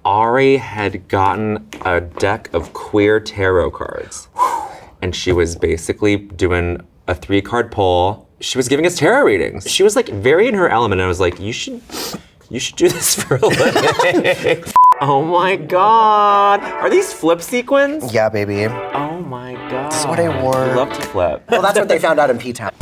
Ari had gotten a deck of queer tarot cards. And she was basically doing a 3-card pull. She was giving us tarot readings. She was like very in her element. And I was like, you should do this for a living. Oh my God. Are these flip sequins? Yeah, baby. Oh my God. This is what I wore. I love to flip. Well, that's what they found out in P-Town.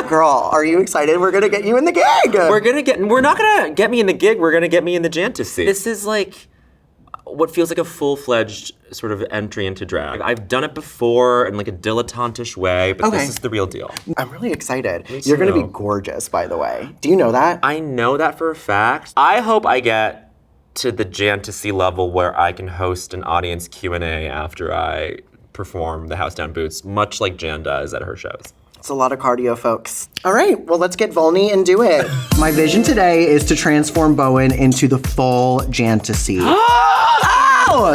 Girl, are you excited? We're gonna get you in the gig. We're not gonna get me in the gig, we're gonna get me in the Jantasy. This is like what feels like a full-fledged sort of entry into drag. I've done it before in like a dilettantish way, but This is the real deal. I'm really excited. Me too. You're gonna be gorgeous, by the way. Do you know that? I know that for a fact. I hope I get to the Jantasy level where I can host an audience Q&A after I perform the House Down Boots, much like Jan does at her shows. It's a lot of cardio, folks. All right, well, let's get vulny and do it. My vision today is to transform Bowen into the full Jantasy.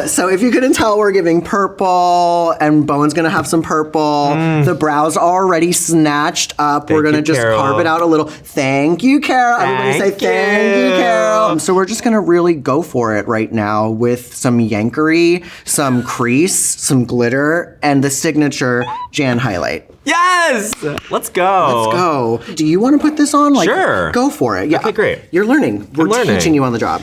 So if you couldn't tell, we're giving purple, and Bowen's gonna have some purple. The brows are already snatched up. We're gonna just carve it out a little. Thank you, Carol. Everybody say thank you, Carol. So we're just gonna really go for it right now with some yankery, some crease, some glitter, and the signature Jan highlight. Yes! Let's go. Let's go. Do you want to put this on? Sure. Go for it. Yeah. Okay, great. You're learning. We're learning. teaching you on the job.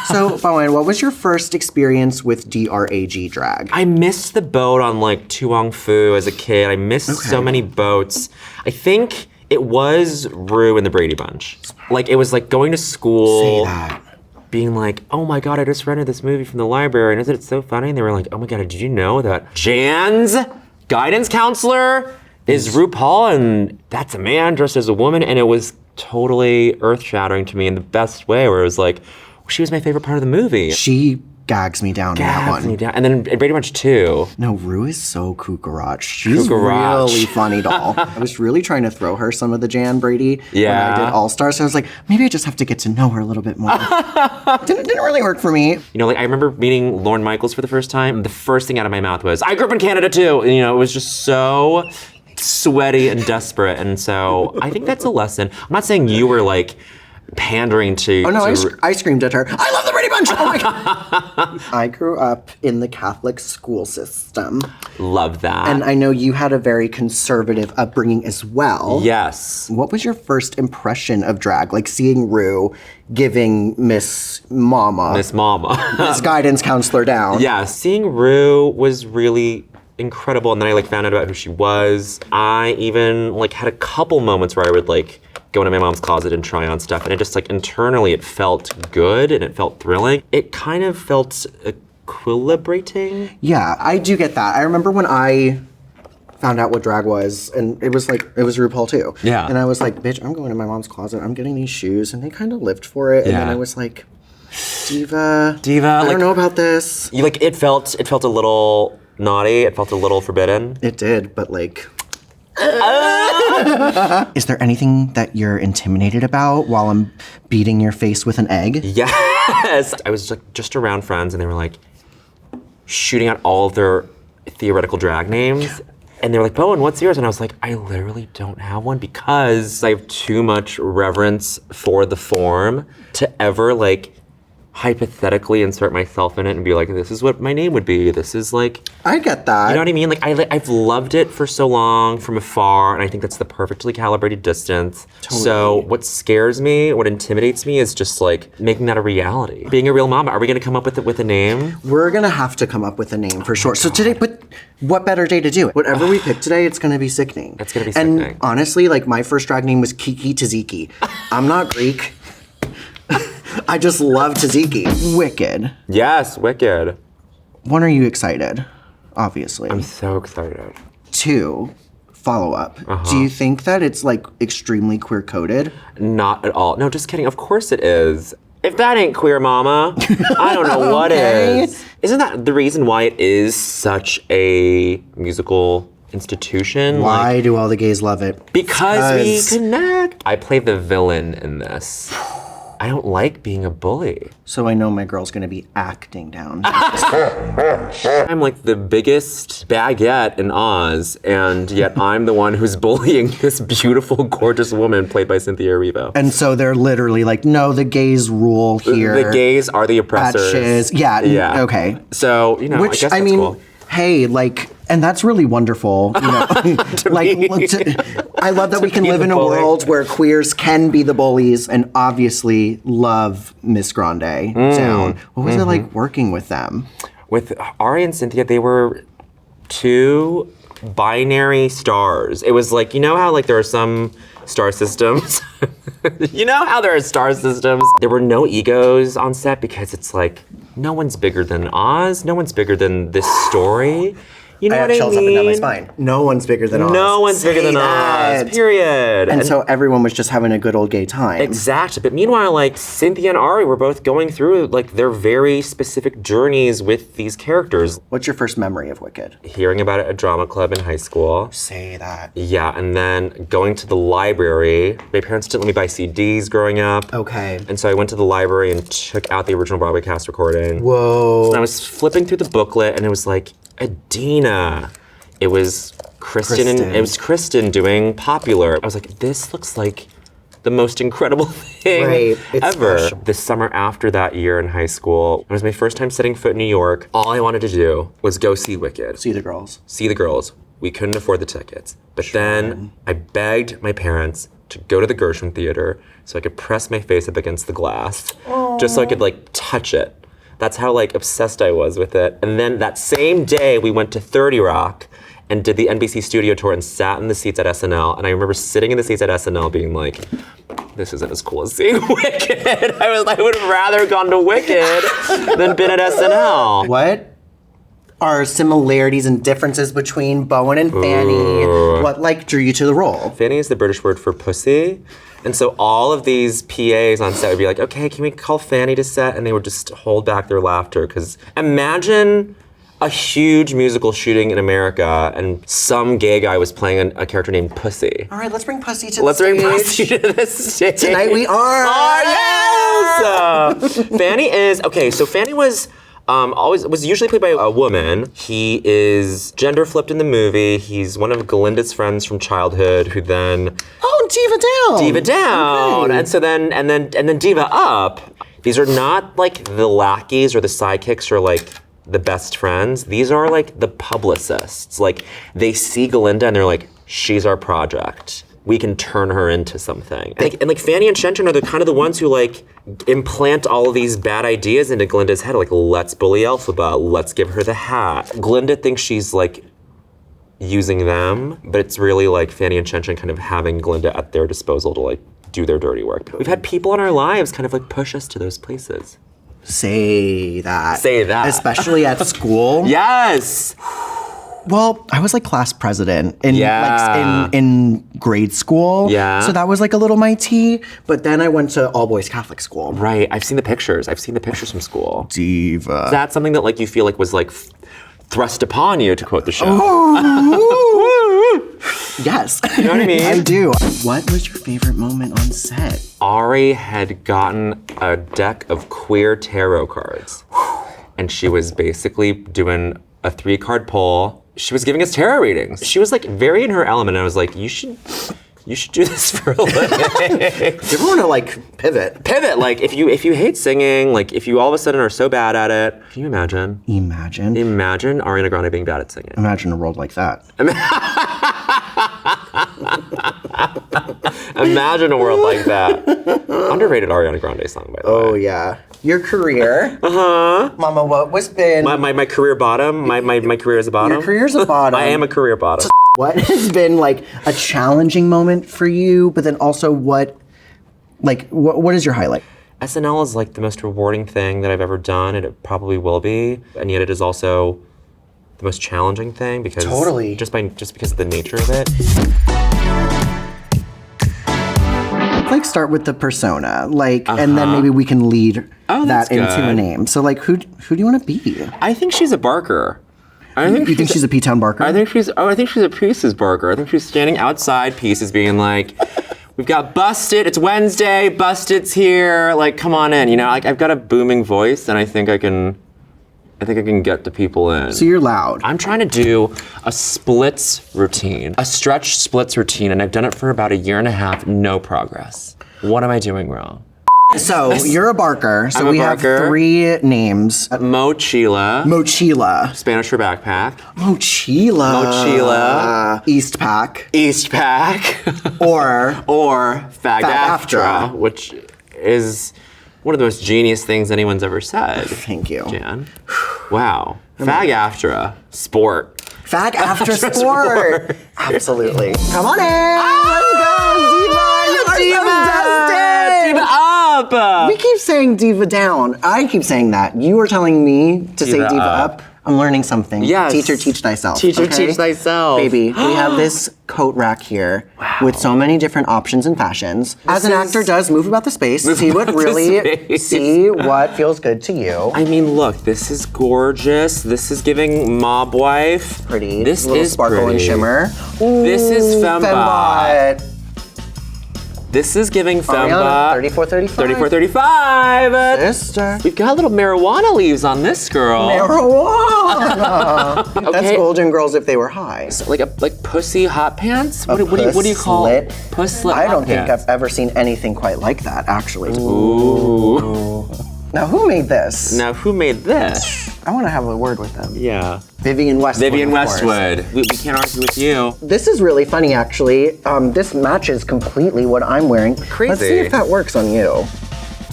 So, Bowen, what was your first experience with DRAG drag? I missed the boat on like Tuong Fu as a kid. I missed so many boats. I think it was Rue and the Brady Bunch. Like, it was like going to school. Say that. Being like, oh my God, I just rented this movie from the library, and isn't it so funny? And they were like, oh my God, did you know that Jan's guidance counselor is RuPaul, and that's a man dressed as a woman? And it was totally earth-shattering to me in the best way, where it was like, she was my favorite part of the movie. She gags me down in that one. And then in Brady Bunch 2. No, Rue is so cucaracha. She's really funny doll. I was really trying to throw her some of the Jan Brady when I did All Stars. So I was like, maybe I just have to get to know her a little bit more. Didn't really work for me. You know, like I remember meeting Lorne Michaels for the first time. The first thing out of my mouth was, I grew up in Canada too. And, you know, it was just so sweaty and desperate. And so I think that's a lesson. I'm not saying you were like pandering to. Oh no, I screamed at her. I love the Brady Bunch. Oh my God. I grew up in the Catholic school system. Love that. And I know you had a very conservative upbringing as well. Yes. What was your first impression of drag? Like seeing Rue giving Miss Guidance Counselor down. Yeah, seeing Rue was really incredible, and then I like found out about who she was. I even like had a couple moments where I would like go into my mom's closet and try on stuff, and it just like internally it felt good and it felt thrilling. It kind of felt equilibrating. Yeah, I do get that. I remember when I found out what drag was, and it was RuPaul too. Yeah. And I was like, bitch, I'm going to my mom's closet, I'm getting these shoes, and they kind of lived for it. And then I was like, Diva, I don't know about this. You like it felt a little naughty, it felt a little forbidden. It did, but like Is there anything that you're intimidated about while I'm beating your face with an egg? Yes. I was like just around friends and they were like shooting out all of their theoretical drag names. And they were like, Bowen, what's yours? And I was like, I literally don't have one because I have too much reverence for the form to ever like hypothetically insert myself in it and be like, this is what my name would be. This is like, I get that. You know what I mean? Like I've loved it for so long from afar, and I think that's the perfectly calibrated distance. Totally. So what scares me, what intimidates me is just like making that a reality. Being a real mama. Are we gonna come up with a name? We're gonna have to come up with a name for sure. So today, but what better day to do it? Whatever we pick today, it's gonna be sickening. It's gonna be sickening. And honestly, like my first drag name was Kiki Taziki. I'm not Greek. I just love tzatziki. Wicked. Yes, wicked. One, are you excited? Obviously. I'm so excited. 2, follow-up. Do you think that it's like extremely queer-coded? Not at all. No, just kidding. Of course it is. If that ain't queer, mama, I don't know what is. Isn't that the reason why it is such a musical institution? Why do all the gays love it? Because we connect. I play the villain in this. I don't like being a bully. So I know my girl's gonna be acting down. I'm like the biggest baguette in Oz, and yet I'm the one who's bullying this beautiful, gorgeous woman played by Cynthia Erivo. And so they're literally like, no, the gays rule here. The gays are the At oppressors. Shiz. Yeah, okay. So, you know, Which, I guess that's cool. hey, like, and that's really wonderful. You know, I love that we can live in a bully. world where queers can be the bullies and obviously love Miss Grande down. What was it like working with them? With Ari and Cynthia, they were two binary stars. It was like, you know how like there are some star systems? You know how there are star systems? There were no egos on set because it's like, no one's bigger than Oz, no one's bigger than this story. You know what I mean? I have chills up and down my spine. No one's bigger than Oz. No one's bigger than Oz, period. And so everyone was just having a good old gay time. Exactly. But meanwhile, like Cynthia and Ari were both going through like their very specific journeys with these characters. What's your first memory of Wicked? Hearing about it at drama club in high school. Say that. Yeah, and then going to the library. My parents didn't let me buy CDs growing up. Okay. And so I went to the library and took out the original Broadway cast recording. Whoa. And I was flipping through the booklet and it was like, Adina. It was Kristen. And it was Kristen doing Popular. I was like, this looks like the most incredible thing ever. Special. The summer after that year in high school, it was my first time setting foot in New York. All I wanted to do was go see Wicked. See the girls. See the girls. We couldn't afford the tickets. But then I begged my parents to go to the Gershwin Theater so I could press my face up against the glass, just so I could like touch it. That's how like obsessed I was with it. And then that same day we went to 30 Rock and did the NBC studio tour and sat in the seats at SNL. And I remember sitting in the seats at SNL being like, this isn't as cool as seeing Wicked. I would have rather gone to Wicked than been at SNL. What are similarities and differences between Bowen and Fanny? What like drew you to the role? Fanny is the British word for pussy. And so all of these PAs on set would be like, okay, can we call Fanny to set? And they would just hold back their laughter. Because imagine a huge musical shooting in America and some gay guy was playing a character named Pussy. All right, let's bring Pussy to Let's the stage. bring Pussy to the stage. Tonight we are. Oh, yes! Fanny is, okay, so Fanny was was usually played by a woman. He is gender flipped in the movie. He's one of Galinda's friends from childhood who then Diva Down. Diva Down. Okay. And so then Diva Up. These are not like the lackeys or the sidekicks or like the best friends. These are like the publicists. Like they see Galinda and they're like, she's our project. We can turn her into something. And like Fanny and Shenton are the kind of the ones who like implant all of these bad ideas into Glinda's head. Like, let's bully Elphaba, let's give her the hat. Glinda thinks she's like using them, but it's really like Fanny and Shenton kind of having Glinda at their disposal to like do their dirty work. We've had people in our lives kind of like push us to those places. Say that. Say that. Especially at school. Yes! Well, I was like class president in Yeah. like in grade school. Yeah. So that was like a little my tea. But then I went to all boys Catholic school. Right, I've seen the pictures. I've seen the pictures from school. Diva. Is that something that like you feel like was like thrust upon you, to quote the show? Yes. You know what I mean? I do. What was your favorite moment on set? Ari had gotten a deck of queer tarot cards. And she was basically doing a 3-card pull. She was giving us tarot readings. She was like very in her element. And I was like, you should do this for a living. You want to like pivot. Pivot, like if you hate singing, like if you all of a sudden are so bad at it, can you imagine? Imagine Ariana Grande being bad at singing. Imagine a world like that. Imagine a world like that. Underrated Ariana Grande song, by the way. Oh yeah. Your career. Mama, what was been My career bottom. My career is a bottom. your career's a bottom. I am a career bottom. What has been like a challenging moment for you, but then also what is your highlight? SNL is like the most rewarding thing that I've ever done, and it probably will be. And yet it is also the most challenging thing because Totally. just because of the nature of it. Like start with the persona, and then maybe we can lead that into a good. name. So like, who do you want to be? I think she's a Barker. You think she's a P-Town Barker? I think she's a Pieces Barker. I think she's standing outside Pieces being like, We've got Busted. It's Wednesday. Busted's here. Like, come on in. You know, like I've got a booming voice, and I think I can get the people in. So you're loud. I'm trying to do a splits routine, a stretch splits routine, and I've done it for about 1.5 years. No progress. What am I doing wrong? So you're a barker. So we have 3 names. Mochila. Mochila. Spanish for backpack. Mochila. Mochila. East Pack. East Pack. Or Fag-AFTRA, which is one of the most genius things anyone's ever said. Thank you. Jan. Wow. Fag-AFTRA. Sport. Fag-AFTRA sport. Absolutely. Come on in. Let's go, Diva. You are so dusted. Diva up. We keep saying Diva down. I keep saying that. You are telling me to say Diva up. I'm learning something. Yes. Teacher, teach thyself. Teacher, okay? teach thyself. Baby, we have this coat rack here with so many different options and fashions. As an actor does, move about the space, see what feels good to you. I mean, look, this is gorgeous. This is giving mob wife. Pretty. This little is sparkle pretty. and shimmer. Ooh, this is fembot. fembot. This is giving Ariana, fembot. 3435. 3435. Sister. We've got little marijuana leaves on this girl. Marijuana. That's Golden Girls if they were high. So like pussy hot pants? What do you call it? Puss slit. I don't think I've ever seen anything quite like that, actually. Ooh. Now, who made this? Now, who made this? I want to have a word with them. Yeah. Vivian Westwood. Vivian of course. Westwood. We can't argue with you. This is really funny, actually. This matches completely what I'm wearing. Crazy. Let's see if that works on you.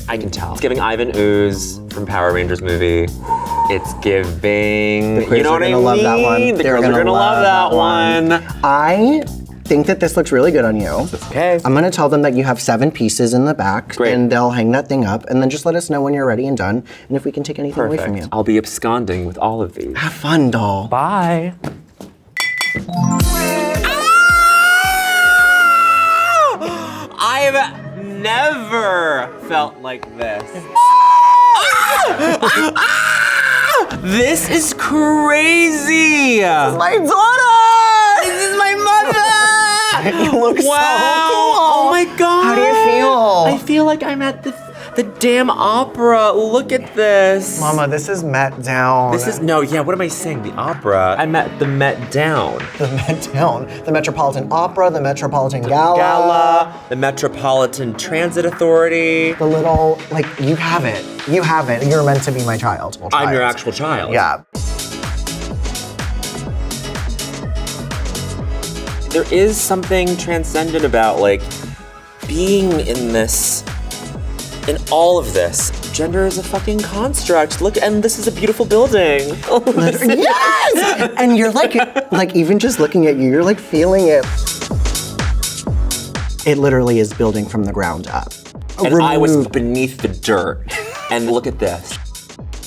I can tell. It's giving Ivan Ooze from Power Rangers movie. It's giving. The queers are gonna love that one. The girls are gonna love that one. I think that this looks really good on you. Okay. I'm gonna tell them that you have 7 pieces in the back, Great. and they'll hang that thing up, and then just let us know when you're ready and done, and if we can take anything away from you. I'll be absconding with all of these. Have fun, doll. Bye. I've never felt like this. This is crazy. My daughter! This is my mother! You look so cool! Oh my god! How do you feel? I feel like I'm at the damn opera. Look at this. Mama, this is Met Down. This is, no, yeah, what am I saying? The opera. I'm at the Met Down. The Met Down. The Metropolitan Opera, the Metropolitan Gala. The Metropolitan Transit Authority. The little, like, you have it. You have it. You're meant to be my child. Well, I'm your actual child. Yeah. There is something transcendent about, like, being in all of this. Gender is a fucking construct. Look, and this is a beautiful building. Yes! And you're like even just looking at you, you're like feeling it. It literally is building from the ground up. And I was beneath the dirt. And look at this.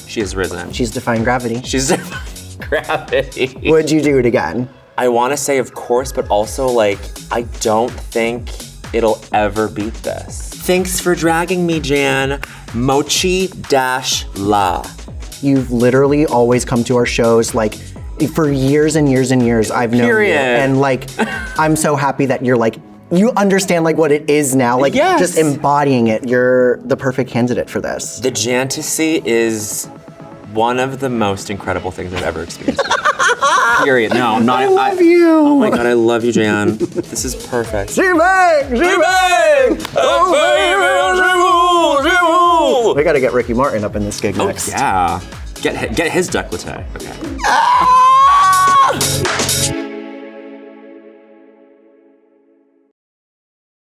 She has risen. She's defying gravity. She's defying gravity. Would you do it again? I want to say, of course, but also, like, I don't think it'll ever beat this. Thanks for dragging me, Jan. Mochi-la. You've literally always come to our shows, like, for years and years and years. I've known you. And, like, I'm so happy that you're, like, you understand, like, what it is now. Like, just embodying it. You're the perfect candidate for this. The Jantasy is one of the most incredible things I've ever experienced. Period. No, I'm not. I love you. Oh my god, I love you, Jan. This is perfect. She-bang! She-bang! We gotta get Ricky Martin up in this gig next. Yeah. Get his décolleté. Okay.